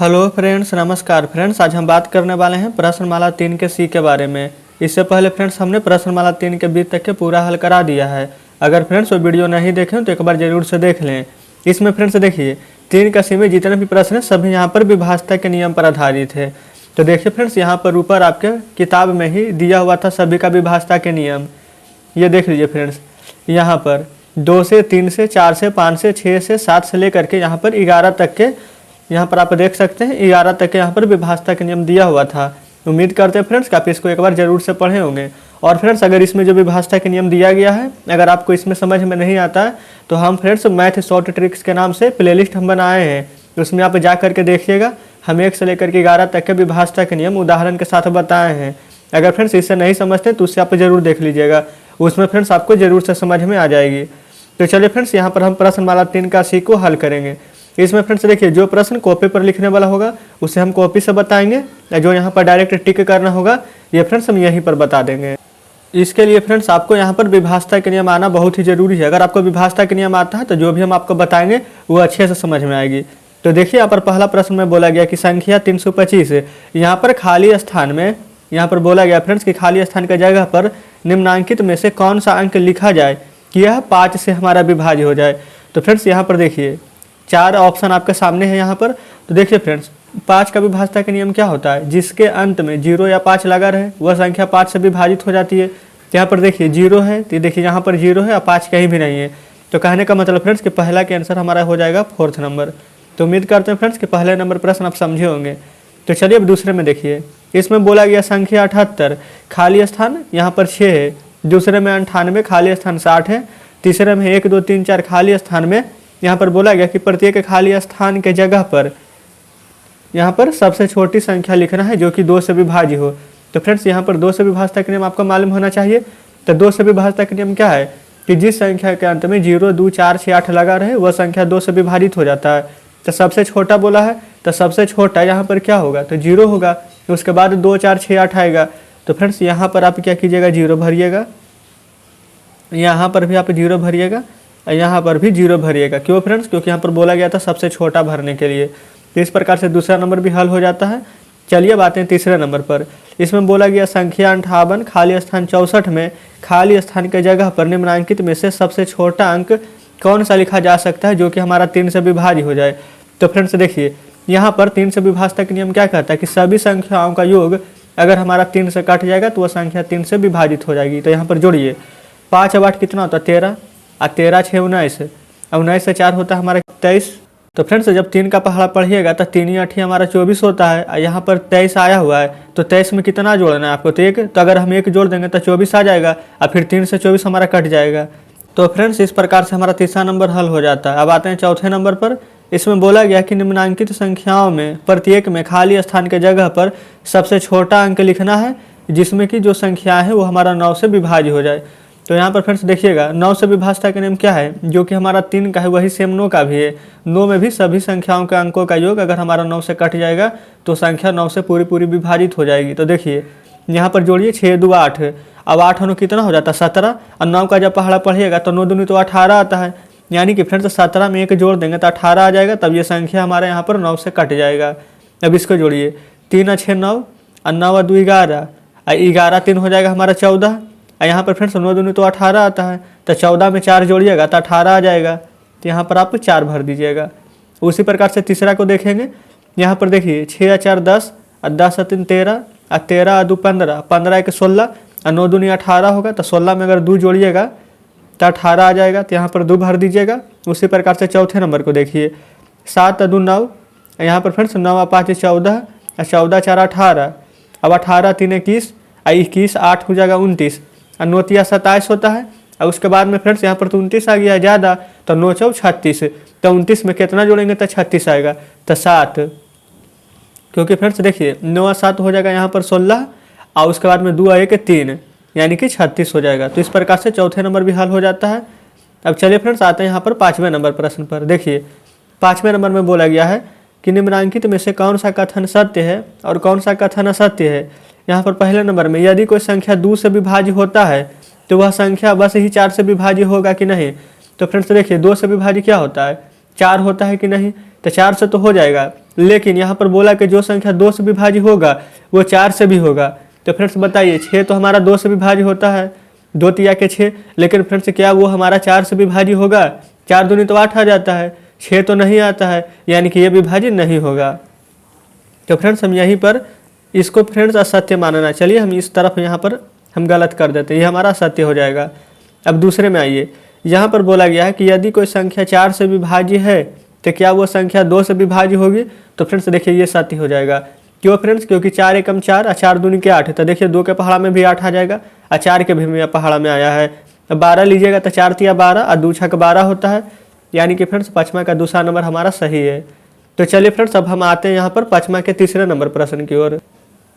Hello friends, नमस्कार friends. आज हम बात करने वाले हैं प्रश्नमाला 3 के सी के बारे में। इससे पहले फ्रेंड्स हमने प्रश्नमाला 3 के बी तक के पूरा हल करा दिया है। अगर फ्रेंड्स वो वीडियो नहीं देखें तो एक बार जरूर से देख लें। इसमें फ्रेंड्स देखिए 3 का सी में जितने भी प्रश्न हैं सभी यहाँ पर विभाजता के नियम पर आधारित है। तो देखिए फ्रेंड्स यहाँ पर ऊपर आपके किताब में ही दिया हुआ था सभी का विभाजता के नियम। ये देख लीजिए फ्रेंड्स, यहाँ पर 2 से 3 से 4 से 5 से 6 से 7 से लेकर के यहाँ पर 11 तक के यहाँ पर आप देख सकते हैं 11 तक के यहाँ पर विभाजता के नियम दिया हुआ था। उम्मीद करते हैं फ्रेंड्स कि आप इसको एक बार जरूर से पढ़े होंगे। और फ्रेंड्स अगर इसमें जो विभाजता के नियम दिया गया है अगर आपको इसमें समझ में नहीं आता है तो हम फ्रेंड्स मैथ शॉर्ट ट्रिक्स के नाम से प्लेलिस्ट हम बनाए हैं, उसमें आप जा करके देखिएगा। हम 1 से लेकर के 11 तक के विभाजता के नियम उदाहरण के साथ बताए हैं। अगर फ्रेंड्स इससे नहीं समझते तो उससे आप जरूर देख लीजिएगा, उसमें फ्रेंड्स आपको जरूर से समझ में आ जाएगी। तो चलिए फ्रेंड्स यहाँ पर हम प्रश्नमाला 3 का सी को हल करेंगे। इसमें फ्रेंड्स देखिए जो प्रश्न कॉपी पर लिखने वाला होगा उसे हम कॉपी से बताएंगे, जो यहाँ पर डायरेक्ट टिक करना होगा ये फ्रेंड्स हम यहीं पर बता देंगे। इसके लिए फ्रेंड्स आपको यहाँ पर विभाजता के नियम आना बहुत ही जरूरी है। अगर आपको विभाजता के नियम आता है तो जो भी हम आपको बताएंगे वो अच्छे से समझ में आएगी। तो देखिए यहाँ पर पहला प्रश्न में बोला गया कि संख्या 325 यहाँ पर खाली स्थान में यहाँ पर बोला गया फ्रेंड्स कि खाली स्थान की जगह पर निम्नांकित में से कौन सा अंक लिखा जाए कि यह 5 से हमारा विभाज्य हो जाए। तो फ्रेंड्स यहाँ पर देखिए 4 ऑप्शन आपके सामने है यहाँ पर। तो देखिए फ्रेंड्स 5 का विभाजता का नियम क्या होता है, जिसके अंत में 0 या 5 लगा रहे वह संख्या 5 से विभाजित हो जाती है। तो यहाँ पर देखिए 0 है, तो देखिए यहाँ पर 0 है और 5 कहीं भी नहीं है। तो कहने का मतलब फ्रेंड्स कि पहला के आंसर हमारा हो जाएगा 4th नंबर। तो उम्मीद करते हैं फ्रेंड्स कि पहले नंबर प्रश्न आप समझे होंगे। तो चलिए अब दूसरे में देखिए, इसमें बोला गया संख्या 78 खाली स्थान यहाँ पर 6 है, दूसरे में 98 खाली स्थान 60 है, तीसरे में 1 2 3 4 खाली स्थान में यहाँ पर बोला गया कि प्रत्येक खाली स्थान के जगह पर यहाँ पर सबसे छोटी संख्या लिखना है जो कि 2 से विभाज्य हो। तो फ्रेंड्स यहाँ पर 2 से विभाजता का नियम आपको मालूम होना चाहिए। तो 2 से विभाजता का नियम क्या है कि जिस संख्या के अंत में 0 2 4 6 8 लगा रहे वह संख्या 2 से विभाजित हो जाता है। तो सबसे छोटा बोला है तो सबसे छोटा यहाँ पर क्या होगा, तो 0 होगा। तो उसके बाद 2 4 6 8 आएगा। तो फ्रेंड्स यहाँ पर आप क्या कीजिएगा, 0 भरिएगा, यहाँ पर भी आप 0 भरिएगा, यहाँ पर भी 0 भरिएगा। क्यों फ्रेंड्स, क्योंकि यहाँ पर बोला गया था सबसे छोटा भरने के लिए। तो इस प्रकार से दूसरा नंबर भी हल हो जाता है। चलिए अब आते हैं तीसरे नंबर पर। इसमें बोला गया संख्या 58 खाली स्थान 64 में खाली स्थान के जगह पर निम्नांकित में से सबसे छोटा अंक कौन सा लिखा जा सकता है जो कि हमारा 3 से विभाज्य हो जाए। तो फ्रेंड्स देखिए यहाँ पर 3 से विभाजता का नियम क्या कहता है कि सभी संख्याओं का योग अगर हमारा 3 से कट जाएगा तो वह संख्या 3 से विभाजित हो जाएगी। तो यहाँ पर जोड़िए 5 और 8 कितना होता है 13 और 13 6 19 और 19 से 4 होता है हमारा 23। तो फ्रेंड्स जब 3 का पहाड़ा पढ़िएगा तो 3 8 हमारा 24 होता है और यहाँ पर 23 आया हुआ है। तो 23 में कितना जोड़ना है आपको, तो 1। तो अगर हम 1 जोड़ देंगे तो 24 आ जाएगा और फिर 3 से 24 हमारा कट जाएगा। तो फ्रेंड्स इस प्रकार से हमारा तीसरा नंबर हल हो जाता है। अब आते हैं चौथे नंबर पर। इसमें बोला गया कि निम्नांकित संख्याओं में प्रत्येक में खाली स्थान के जगह पर सबसे छोटा अंक लिखना है जिसमें कि जो संख्या है वो हमारा 9 से विभाज्य हो जाए। तो यहाँ पर फ्रेंड्स देखिएगा 9 से विभाजता का नियम क्या है, जो कि हमारा 3 का है वही सेम 9 का भी है। 9 में भी सभी संख्याओं के अंकों का योग अगर हमारा 9 से कट जाएगा तो संख्या 9 से पूरी विभाजित हो जाएगी। तो देखिए यहाँ पर जोड़िए 6 2 8, अब 8 9 कितना हो जाता है 17 और 9 का जब पहाड़ा पढ़िएगा तो 9 दूनी तो 18 आता है। यानी कि फ्रेंड्स 17 में 1 जोड़ देंगे तो 18 आ जाएगा, तब ये संख्या हमारे यहाँ पर 9 से कट जाएगा। अब इसको जोड़िए 3 और 6 9 और 9 और 2 11 और 11 3 हो जाएगा हमारा 14। यहाँ पर फ्रेंड्स 9 दूनी तो 18 आता है, तो 14 में 4 जोड़िएगा तो 18 आ जाएगा। तो यहाँ पर आप 4 भर दीजिएगा। उसी प्रकार से तीसरा को देखेंगे, यहाँ पर देखिए 6 और 4 10 और 10 और 3 13 और 13 और 2 15, 15 1 16 और 9 दूनी 18 होगा। तो 16 में अगर 2 जोड़िएगा तो 18 आ जाएगा। तो यहाँ पर 2 भर दीजिएगा। उसी प्रकार से चौथे नंबर को देखिए 7 और 2 9, यहाँ पर फ्रेंड्स 9 और 5 14 और 14 4 18, अब 18 3 21 और 21 8 हो जाएगा 29 और 9 3 27 होता है। और उसके बाद में फ्रेंड्स यहाँ पर तो 29 आ गया ज़्यादा, तो 9 4 36, तो 29 में कितना जोड़ेंगे तो 36 आएगा, तो 7। क्योंकि फ्रेंड्स देखिए 9 और 7 हो जाएगा यहाँ पर 16 और उसके बाद में 2 और 1 3 यानी कि 36 हो जाएगा। तो इस प्रकार से चौथे नंबर भी हल हो जाता है। अब चलिए फ्रेंड्स आते हैं यहाँ पर 5वें नंबर प्रश्न पर। देखिए 5वें नंबर में बोला गया है कि निम्नांकित में से कौन सा कथन सत्य है और कौन सा कथन असत्य है। यहाँ पर पहले नंबर में यदि कोई संख्या 2 से विभाज्य होता है तो वह संख्या बस ही 4 से विभाज्य होगा कि नहीं। तो फ्रेंड्स देखिए 2 से विभाज्य क्या होता है, 4 होता है कि नहीं, तो 4 से तो हो जाएगा। लेकिन यहाँ पर बोला कि जो संख्या 2 से विभाज्य होगा वो 4 से भी होगा। तो फ्रेंड्स बताइए 6 तो हमारा 2 से विभाज्य होता है, 2 तिया के 6, लेकिन फ्रेंड्स क्या वो हमारा 4 से विभाज्य होगा? 4 दूनी तो 8 आ जाता है, 6 तो नहीं आता है, यानी कि ये विभाज्य नहीं होगा। तो फ्रेंड्स हम यहीं पर इसको फ्रेंड्स असत्य मानना, चलिए हम इस तरफ यहाँ पर हम गलत कर देते हैं, ये हमारा असत्य हो जाएगा। अब दूसरे में आइए, यहाँ पर बोला गया है कि यदि कोई संख्या 4 से विभाज्य है तो क्या वो संख्या 2 से विभाज्य होगी? तो फ्रेंड्स देखिए ये सत्य हो जाएगा। क्यों फ्रेंड्स? क्योंकि 4 एकम 4 और 4 दूनी के 8, तो देखिए 2 के पहाड़ा में भी 8 आ जाएगा और 4 के भी पहाड़ा में आया है। 12 लीजिएगा तो 4 तिया 12 और 2 छक 12 होता है, यानी कि फ्रेंड्स 5वां का दूसरा नंबर हमारा सही है। तो चलिए फ्रेंड्स अब हम आते हैं यहाँ पर 5वां के तीसरे नंबर प्रश्न की ओर।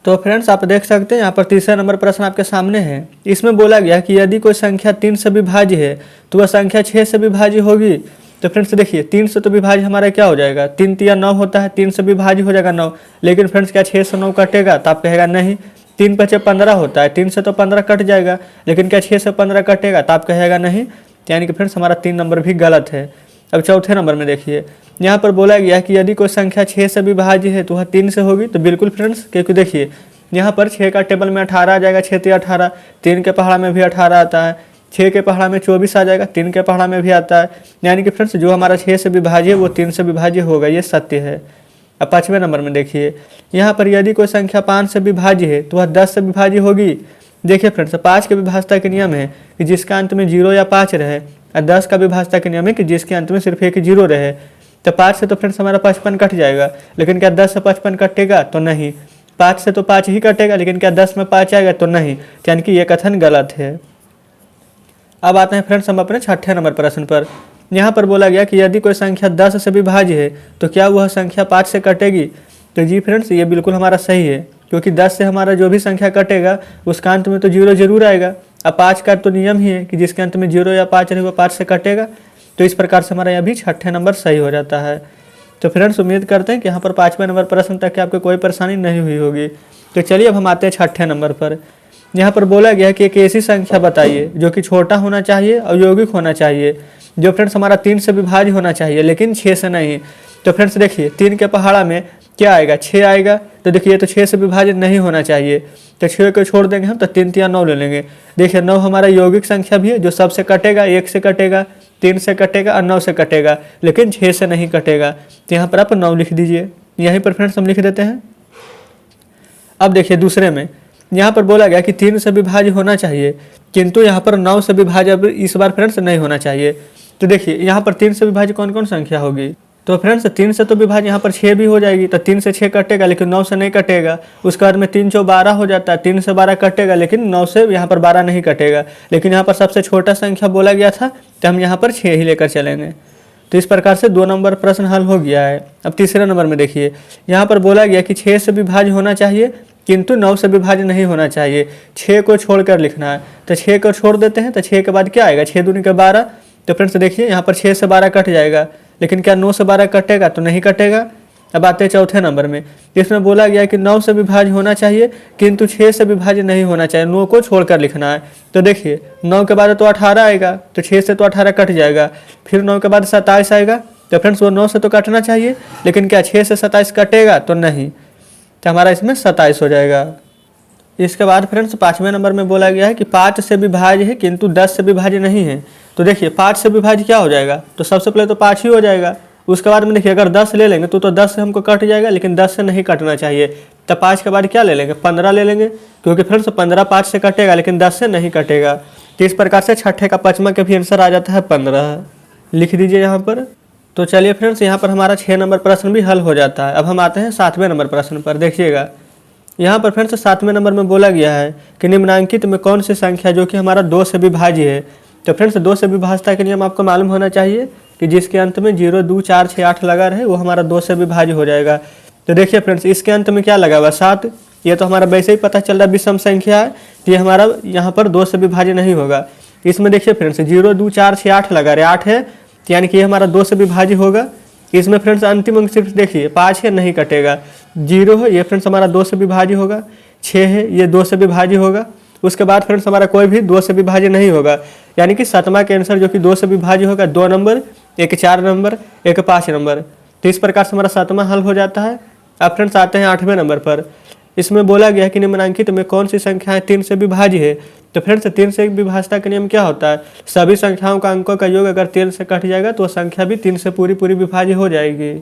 तो फ्रेंड्स आप देख सकते हैं यहाँ पर तीसरा नंबर प्रश्न आपके सामने है। इसमें बोला गया कि यदि कोई संख्या 3 से विभाज्य है तो वह संख्या 6 से विभाज्य होगी। तो फ्रेंड्स देखिए 3 से तो विभाज्य हमारा क्या हो जाएगा? 3 तिया 9 होता है, 3 से विभाज्य हो जाएगा 9, लेकिन फ्रेंड्स क्या 6 से 9 कटेगा? तो आप कहेगा नहीं। 3 पचे 15 होता है, 3 से तो 15 कट जाएगा, लेकिन क्या 6 से 15 कटेगा? तो आप कहेगा नहीं, यानी कि फ्रेंड्स हमारा 3 नंबर भी गलत है। अब चौथे नंबर में देखिए, यहाँ पर बोला गया कि यदि कोई संख्या 6 से विभाज्य है तो वह 3 से होगी। तो बिल्कुल फ्रेंड्स, क्योंकि देखिए यहाँ पर 6 का टेबल में 18 आ जाएगा, 6 तिया 18, 3 के पहाड़ा में भी 18 आता है, 6 के पहाड़ा में 24 आ जाएगा, 3 के पहाड़ा में भी आता है, यानी कि फ्रेंड्स जो हमारा 6 से विभाज्य है वो 3 से विभाज्य होगा, ये सत्य है। अब 5वें नंबर में देखिए, यहाँ पर यदि कोई संख्या 5 से विभाज्य है तो वह 10 से विभाज्य होगी। देखिए फ्रेंड्स 5 के विभाज्यता के नियम है कि जिसका अंत में 0 या 5 रहे, और 10 का विभाज्यता के नियम है कि जिसके अंत में सिर्फ एक 0 रहे। तो 5 से तो फ्रेंड्स हमारा 55 कट जाएगा, लेकिन क्या 10 से 55 कटेगा? तो नहीं। 5 से तो 5 ही कटेगा, लेकिन क्या 10 में 5 आएगा? तो नहीं, यानी कि ये कथन गलत है। अब आते हैं फ्रेंड्स हम अपने 6ठे नंबर प्रश्न पर। यहाँ पर बोला गया कि यदि कोई संख्या 10 से विभाज्य है तो क्या वह संख्या 5 से कटेगी? तो जी फ्रेंड्स ये बिल्कुल हमारा सही है, क्योंकि 10 से हमारा जो भी संख्या कटेगा उसका अंत में तो 0 जरूर आएगा। अब 5 का तो नियम ही है कि जिसके अंत में 0 या 5 रहे वो 5 से कटेगा। तो इस प्रकार से हमारा यह भी 6ठे नंबर सही हो जाता है। तो फ्रेंड्स उम्मीद करते हैं कि यहाँ पर 5वें नंबर प्रश्न तक आपको कोई परेशानी नहीं हुई होगी। तो चलिए अब हम आते हैं 6ठे नंबर पर। यहाँ पर बोला गया कि एक ऐसी संख्या बताइए जो कि छोटा होना चाहिए और यौगिक होना चाहिए, जो फ्रेंड्स हमारा 3 से विभाज्य होना चाहिए लेकिन 6 से नहीं। तो फ्रेंड्स देखिए 3 के पहाड़ा में क्या आएगा? 6 आएगा। तो देखिए तो 6 से विभाज्य नहीं होना चाहिए, तो 6 को छोड़ देंगे हम, तो 3 तिया 9 ले लेंगे। देखिए 9 हमारा यौगिक संख्या भी है जो सबसे कटेगा, 1 से कटेगा, 3 से कटेगा और 9 से कटेगा, लेकिन 6 से नहीं कटेगा। तो यहाँ पर आप 9 लिख दीजिए, यहीं पर फ्रेंड्स हम लिख देते हैं। अब देखिए दूसरे में यहाँ पर बोला गया कि 3 से विभाज्य होना चाहिए, किंतु यहाँ पर 9 से विभाज्य अब इस बार फ्रेंड्स नहीं होना चाहिए। तो देखिए यहाँ पर 3 से विभाज्य कौन कौन संख्या होगी? तो फ्रेंड्स 3 से तो विभाज्य यहाँ पर 6 भी हो जाएगी, तो 3 से 6 कटेगा लेकिन 9 से नहीं कटेगा। उसके बाद में 3 चौ 12 हो जाता है, 3 से 12 कटेगा लेकिन 9 से यहाँ पर 12 नहीं कटेगा। लेकिन यहाँ पर सबसे छोटा संख्या बोला गया था, तो हम यहाँ पर 6 ही लेकर चलेंगे। तो इस प्रकार से 2 नंबर प्रश्न हल हो गया है। अब तीसरे नंबर में देखिए, यहाँ पर बोला गया कि 6 से विभाज्य होना चाहिए किंतु 9 से विभाज्य नहीं होना चाहिए। 6 को छोड़कर लिखना है, तो 6 को छोड़ देते हैं, तो 6 के बाद क्या आएगा? 6 दूनी के 12। तो फ्रेंड्स देखिए यहाँ पर 6 से 12 कट जाएगा, लेकिन क्या 9 से 12 कटेगा? तो नहीं कटेगा। अब आते हैं चौथे नंबर में, जिसमें बोला गया कि 9 से विभाज्य होना चाहिए किंतु 6 से विभाज्य नहीं होना चाहिए। 9 को छोड़कर लिखना है, तो देखिए 9 के बाद तो 18 आएगा, तो 6 से तो 18 कट जाएगा, फिर 9 के बाद 27 आएगा। तो फ्रेंड्स वो 9 से तो कटना चाहिए, लेकिन क्या 6 से 27 कटेगा? तो नहीं, तो हमारा इसमें 27 हो जाएगा। इसके बाद फ्रेंड्स 5वें नंबर में बोला गया है कि 5 से विभाज्य है किंतु 10 से विभाज्य नहीं है। तो देखिए 5 से विभाज्य क्या हो जाएगा? तो सबसे पहले तो 5 ही हो जाएगा। उसके बाद में देखिए अगर 10 ले लेंगे तो 10 से हमको कट जाएगा, लेकिन 10 से नहीं कटना चाहिए। तो 5 के बाद क्या ले लेंगे? 15 ले लेंगे, क्योंकि फ्रेंड्स 15 5 से कटेगा लेकिन 10 से नहीं कटेगा। तो इस प्रकार से 6ठे का 5वां का भी आंसर आ जाता है 15। लिख दीजिए यहाँ पर। तो चलिए फ्रेंड्स यहाँ पर हमारा 6 नंबर प्रश्न भी हल हो जाता है। अब हम आते हैं 7वें नंबर प्रश्न पर। देखिएगा यहाँ पर फ्रेंड्स 7वें नंबर में बोला गया है कि निम्नांकित में कौन सी संख्या जो कि हमारा 2 से विभाज्य है। तो फ्रेंड्स 2 से विभाज्यता के नियम आपको मालूम होना चाहिए कि जिसके अंत में 0 2 4 6 8 लगा रहे वो हमारा 2 से विभाज्य हो जाएगा। तो देखिए फ्रेंड्स इसके अंत में क्या लगा हुआ? 7। ये तो हमारा वैसे ही पता चल रहा है विषम संख्या है, तो ये हमारा यहाँ पर 2 से विभाज्य नहीं होगा। इसमें देखिए फ्रेंड्स 0 2 4 6 8 लगा रहे, 8 है, यानी कि ये हमारा 2 से विभाज्य होगा। इसमें फ्रेंड्स अंतिम अंक सिर्फ देखिए 5 है, नहीं कटेगा। 0 है, ये फ्रेंड्स हमारा 2 से विभाज्य होगा। 6 है, ये 2 से विभाज्य होगा। उसके बाद फ्रेंड्स हमारा कोई भी 2 से विभाज्य नहीं होगा, यानी कि 7वां के आंसर जो कि 2 से विभाज्य होगा 2 नंबर, एक 4 नंबर, एक 5 नंबर। तो इस प्रकार से हमारा 7वां हल हो जाता है। अब फ्रेंड्स आते हैं 8वें नंबर पर। इसमें बोला गया है कि निम्नलिखित में कौन सी संख्याएं 3 से विभाज्य है। तो फ्रेंड्स 3 से विभाज्यता का नियम क्या होता है, सभी संख्याओं का अंकों का योग अगर 3 से कट जाएगा तो संख्या भी 3 से पूरी पूरी विभाज्य हो जाएगी।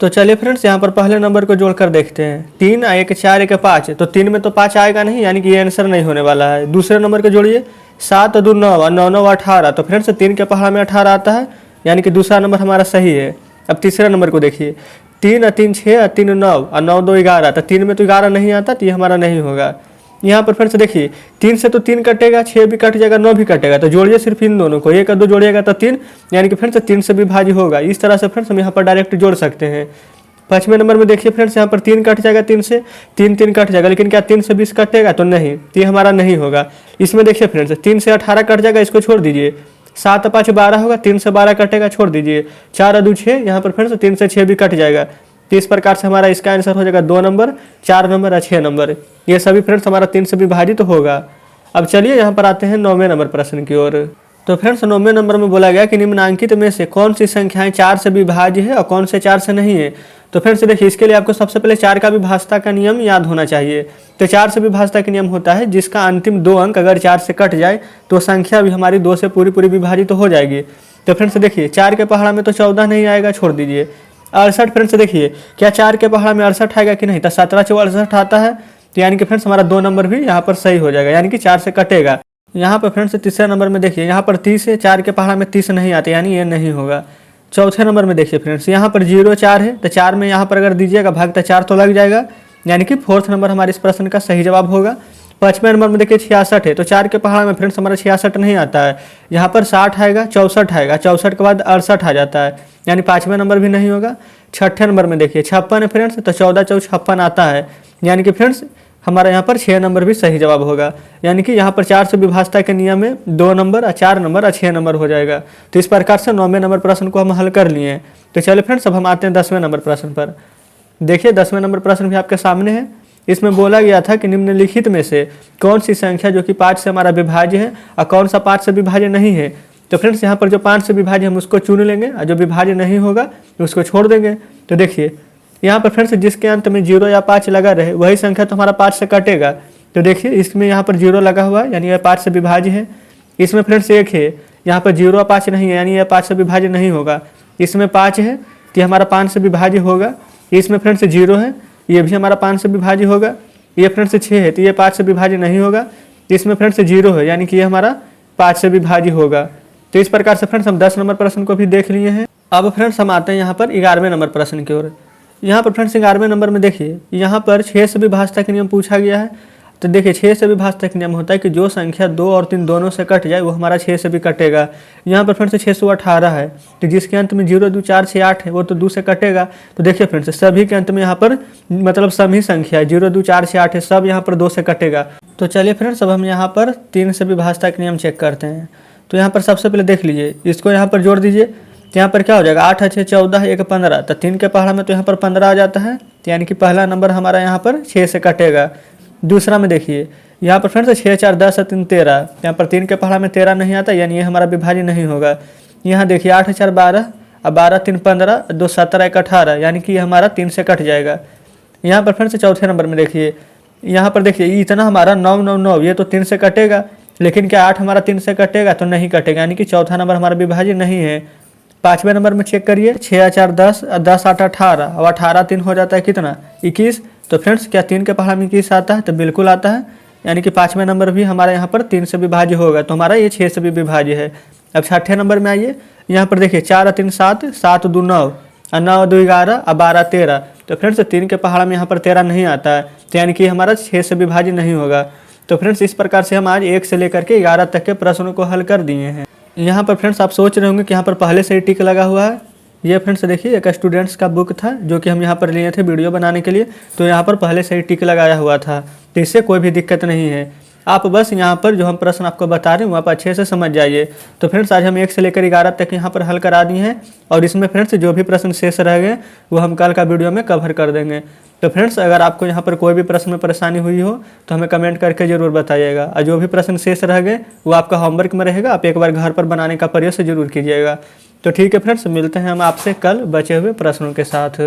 तो चलिए फ्रेंड्स यहाँ पर पहले नंबर को जोड़कर देखते हैं। 3 1 4 1 5, तो 3 में तो 5 आएगा नहीं, यानी कि ये आंसर नहीं होने वाला है। दूसरे नंबर को जोड़िए, 7 2 9 और 9 9 18, तो फ्रेंड्स 3 के पहाड़ा में 18 आता है, यानी कि दूसरा नंबर हमारा सही है। अब तीसरे नंबर को देखिए, 3 3 6 और 3 9 और 9 2 11, तो 3 में तो 11 नहीं आता, तो ये हमारा नहीं होगा। यहाँ पर फ्रेंड्स देखिए 3 से तो 3 कटेगा, 6 भी कट जाएगा, 9 भी कटेगा, तो जोड़िए सिर्फ इन दोनों को, 1 और 2 जोड़िएगा तो 3, यानी कि फ्रेंड्स 3 से विभाज्य होगा। इस तरह से फ्रेंड्स हम यहाँ पर डायरेक्ट जोड़ सकते हैं। 5वें नंबर में देखिए फ्रेंड्स, यहाँ पर 3 कट जाएगा, 3 से 3 कट जाएगा, लेकिन क्या 3 से 20 कटेगा, तो नहीं, तो ये हमारा नहीं होगा। इसमें देखिए फ्रेंड्स 3 से 18 कट जाएगा, इसको छोड़ दीजिए। 7 5 12 होगा, 3 से 12 कटेगा, छोड़ दीजिए। 4 2 6, यहाँ पर फ्रेंड्स 3 से 6 भी कट जाएगा। तो इस प्रकार से हमारा इसका आंसर हो जाएगा 2 नंबर, 4 नंबर और 6 नंबर। ये सभी फ्रेंड्स हमारा 3 से विभाजित होगा। अब चलिए यहाँ पर आते हैं 9वें नंबर प्रश्न की ओर। तो फ्रेंड्स 9वें नंबर में बोला गया कि निम्नलिखित में से कौन सी संख्याएं 4 से विभाज्य है और कौन से 4 से नहीं है। तो फ्रेंड्स देखिए, इसके लिए आपको सबसे पहले 4 का विभाज्यता का नियम याद होना चाहिए। तो 4 से विभाज्यता का नियम होता है जिसका अंतिम 2 अंक अगर 4 से कट जाए तो संख्या भी हमारी 2 से पूरी पूरी विभाजित हो जाएगी। तो फ्रेंड्स देखिए 4 के पहाड़ा में तो 14 नहीं आएगा, छोड़ दीजिए। 68 फ्रेंड्स देखिए, क्या 4 के पहाड़ा में 68 आएगा कि नहीं, तो 17 4 68 आता है, तो यानी कि फ्रेंड्स हमारा 2 नंबर भी यहाँ पर सही हो जाएगा, यानी कि 4 से कटेगा। यहाँ पर फ्रेंड्स तीसरे नंबर में देखिए, यहाँ पर 30 है, 4 के पहाड़ा में 30 नहीं आते, यानी ये नहीं होगा। चौथे नंबर में देखिए फ्रेंड्स, यहाँ पर 0 4 है, तो 4 में यहाँ पर अगर दीजिएगा भाग तो 4 तो लग जाएगा, यानी कि 4th नंबर हमारे इस प्रश्न का सही जवाब होगा। 5वें नंबर में देखिए 66 है, तो 4 के पहाड़ा में फ्रेंड्स हमारा 66 नहीं आता है, यहाँ पर 60 आएगा, 64 आएगा, 64 के बाद 68 आ जाता है, यानी 5वें नंबर भी नहीं होगा। 6ठे नंबर में देखिए 56 है फ्रेंड्स, तो 14 4 56 आता है, यानी कि फ्रेंड्स हमारा यहाँ पर 6 नंबर भी सही जवाब होगा, यानी कि यहाँ पर 4 से विभाज्यता के नियम में 2 नंबर और 4 नंबर और 6 नंबर हो जाएगा। तो इस प्रकार से 9वें नंबर प्रश्न को हम हल कर लिए हैं। तो चलिए फ्रेंड्स अब हम आते हैं 10वें नंबर प्रश्न पर। देखिए 10वें नंबर प्रश्न भी आपके सामने है। इसमें बोला गया था कि निम्नलिखित में से कौन सी संख्या जो कि 5 से हमारा विभाज्य है और कौन सा 5 से विभाज्य नहीं है। तो फ्रेंड्स यहाँ पर जो 5 से विभाज्य हम उसको चुन लेंगे और जो विभाज्य नहीं होगा उसको छोड़ देंगे। तो देखिए यहाँ पर फ्रेंड्स जिसके अंत में 0 या 5 लगा रहे वही संख्या तो हमारा 5 से कटेगा। तो देखिए इसमें यहाँ पर 0 लगा हुआ है, यानी यह 5 से विभाज्य है। इसमें फ्रेंड्स 1 है, यहाँ पर 0 और 5 नहीं है, यानी यह 5 से विभाज्य नहीं होगा। इसमें 5 है तो ये हमारा 5 से विभाज्य होगा। इसमें फ्रेंड्स 0 है, ये भी हमारा 5 से विभाज्य होगा। ये फ्रेंड्स 6 है तो ये 5 से विभाज्य नहीं होगा। इसमें फ्रेंड्स 0 है, यानी कि ये हमारा 5 से विभाज्य होगा। तो इस प्रकार से फ्रेंड्स हम 10 नंबर प्रश्न को भी देख लिए हैं। अब फ्रेंड्स हम आते हैं यहाँ पर 11वें नंबर प्रश्न की ओर। यहाँ पर फ्रेंड्स 11वें नंबर में देखिए, यहाँ पर 6 से विभाज्यता का नियम पूछा गया है। तो देखिए 6 से विभाज्यता का नियम होता है कि जो संख्या 2 और 3 दोनों से कट जाए वो हमारा 6 से भी कटेगा। यहाँ पर फ्रेंड्स 618 है, तो जिसके अंत में 0 2 4 6 8 है वो तो 2 से कटेगा। तो देखिए फ्रेंड्स सभी के अंत में यहाँ पर मतलब सभी संख्या 0 2 4 6 8 है, सब यहाँ पर 2 से कटेगा। तो चलिए फ्रेंड्स अब हम यहाँ पर 3 से विभाज्यता का नियम चेक करते हैं। तो यहाँ पर सबसे पहले देख लीजिए, इसको यहाँ पर जोड़ दीजिए, तो यहाँ पर क्या हो जाएगा 8 6 14 1 15, तो 3 के पहाड़ा में तो यहाँ पर 15 आ जाता है, तो यानी कि पहला नंबर हमारा यहाँ पर 6 से कटेगा। दूसरा में देखिए यहाँ पर फ्रेंड्स 6 4 10 3 13, यहाँ पर 3 के पहाड़ा में 13 नहीं आता, यानी ये हमारा विभाज्य नहीं होगा। यहाँ देखिए 8 4 12 और 12 3 15, 2 17 1 18, यानी कि ये हमारा 3 से कट जाएगा। यहाँ पर फ्रेंड्स चौथे नंबर में देखिए, यहाँ पर देखिए इतना हमारा 9 9 9, ये तो 3 से कटेगा, लेकिन क्या 8 हमारा 3 से कटेगा, तो नहीं कटेगा, यानी कि चौथा नंबर हमारा विभाज्य नहीं है। 5वें नंबर में चेक करिए, 6 4 10 10 8 18, और 18 3 हो जाता है कितना 21। तो फ्रेंड्स क्या 3 के पहाड़ा में 21 आता है, तो बिल्कुल आता है, यानी कि 5वें नंबर भी हमारा यहाँ पर 3 से विभाज्य होगा, तो हमारा ये 6 से भी विभाज्य है। अब 6ठे नंबर में आइए, यहाँ पर देखिए 4 3 7 7 2 9 और 9 2 11 और 12 13, तो फ्रेंड्स 3 के पहाड़ा में यहाँ पर 13 नहीं आता है, तो यानी कि हमारा 6 से विभाज्य नहीं होगा। तो फ्रेंड्स इस प्रकार से हम आज 1 से लेकर के 11 तक के प्रश्नों को हल कर दिए हैं। यहाँ पर फ्रेंड्स आप सोच रहे होंगे कि यहाँ पर पहले से ही टिक लगा हुआ है। ये फ्रेंड्स देखिए एक स्टूडेंट्स का बुक था जो कि हम यहाँ पर लिए थे वीडियो बनाने के लिए, तो यहाँ पर पहले से ही टिक लगाया हुआ था, तो इससे कोई भी दिक्कत नहीं है। आप बस यहाँ पर जो हम प्रश्न आपको बता रहे हैं वहाँ पर अच्छे से समझ जाइए। तो फ्रेंड्स आज हम 1 से लेकर 11 तक यहाँ पर हल करा दिए हैं, और इसमें फ्रेंड्स जो भी प्रश्न शेष रह गए वो हम कल का वीडियो में कवर कर देंगे। तो फ्रेंड्स अगर आपको यहाँ पर कोई भी प्रश्न में परेशानी हुई हो तो हमें कमेंट करके ज़रूर बताइएगा, और जो भी प्रश्न शेष रह गए वो आपका होमवर्क में रहेगा, आप एक बार घर पर बनाने का प्रयास ज़रूर कीजिएगा। तो ठीक है फ्रेंड्स, मिलते हैं हम आपसे कल बचे हुए प्रश्नों के साथ।